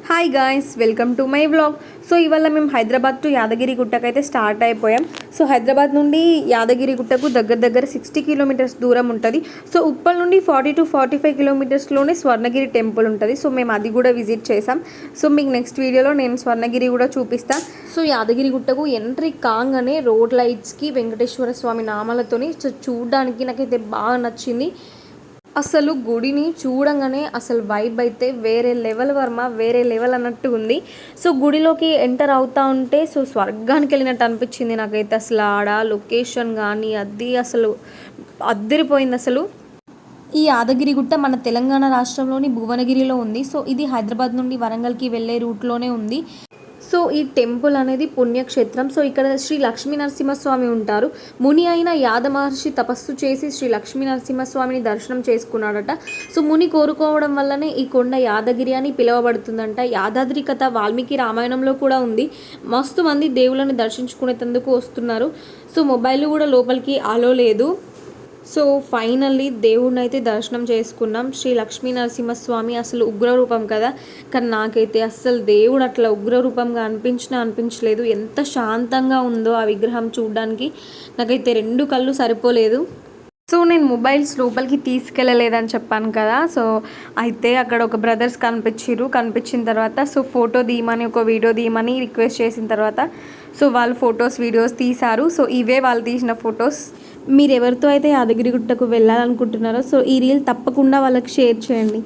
Hi guys, welcome to my vlog. So ఇవాళ మేము Hyderabad to Yadagiri గుట్టకు అయితే స్టార్ట్ అయిపోయాం. సో హైదరాబాద్ నుండి యాదగిరి గుట్టకు దగ్గర 60 కిలోమీటర్స్ దూరం ఉంటుంది. సో ఉప్పల్ నుండి 40 to 45 కిలోమీటర్స్లోనే స్వర్ణగిరి టెంపుల్ ఉంటుంది. సో మేము అది కూడా విజిట్ చేసాం. సో మీకు నెక్స్ట్ వీడియోలో నేను స్వర్ణగిరి కూడా చూపిస్తాను. సో యాదగిరి గుట్టకు ఎంట్రీ కాగానే రోడ్ లైట్స్కి వెంకటేశ్వర స్వామి నామాలతోని సో చూడడానికి నాకైతే బాగా నచ్చింది. అసలు గుడిని చూడంగానే అసలు వైబ్ అయితే వేరే లెవెల్ వర్మ, వేరే లెవెల్ అన్నట్టు ఉంది. సో గుడిలోకి ఎంటర్ అవుతూ ఉంటే సో స్వర్గానికి వెళ్ళినట్టు అనిపించింది నాకైతే. అసలు ఆడ లొకేషన్ కానీ అది అసలు అద్దరిపోయింది అసలు. ఈ యాదగిరి గుట్ట మన తెలంగాణ రాష్ట్రంలోని భువనగిరిలో ఉంది. సో ఇది హైదరాబాద్ నుండి వరంగల్కి వెళ్ళే రూట్లోనే ఉంది. సో ఈ టెంపుల్ అనేది పుణ్యక్షేత్రం. సో ఇక్కడ శ్రీ లక్ష్మీ నరసింహస్వామి ఉంటారు. ముని అయిన యాద మహర్షి తపస్సు చేసి శ్రీ లక్ష్మీ నరసింహస్వామిని దర్శనం చేసుకున్నాడట. సో ముని కోరుకోవడం వల్లనే ఈ కొండ యాదగిరి అని పిలువబడుతుందంట. యాదాద్రి కథ వాల్మీకి రామాయణంలో కూడా ఉంది. మస్తు మంది దేవుళ్ళని దర్శించుకునేందుకు వస్తున్నారు. సో మొబైల్ కూడా లోపలికి అలో లేదు. సో ఫైనల్లీ దేవుడిని అయితే దర్శనం చేసుకున్నాం. శ్రీ లక్ష్మీ నరసింహస్వామి అసలు ఉగ్రరూపం కదా, కానీ నాకైతే అస్సలు దేవుడు అట్లా ఉగ్రరూపంగా అనిపించలేదు. ఎంత శాంతంగా ఉందో ఆ విగ్రహం చూడడానికి నాకైతే 2 కళ్ళు సరిపోలేదు. సో నేను మొబైల్స్ లోపలికి తీసుకెళ్ళలేదని చెప్పాను కదా. సో అయితే అక్కడ ఒక బ్రదర్స్ కనిపించిన తర్వాత సో ఫోటో తీయమని, ఒక వీడియో తీయమని రిక్వెస్ట్ చేసిన తర్వాత సో వాళ్ళు ఫొటోస్ వీడియోస్ తీశారు. సో ఇవే వాళ్ళు తీసిన ఫొటోస్. మీరు ఎవరితో అయితే యాదగిరి గుట్టకు వెళ్ళాలనుకుంటున్నారో సో ఈ రీల్ తప్పకుండా వాళ్ళకి షేర్ చేయండి.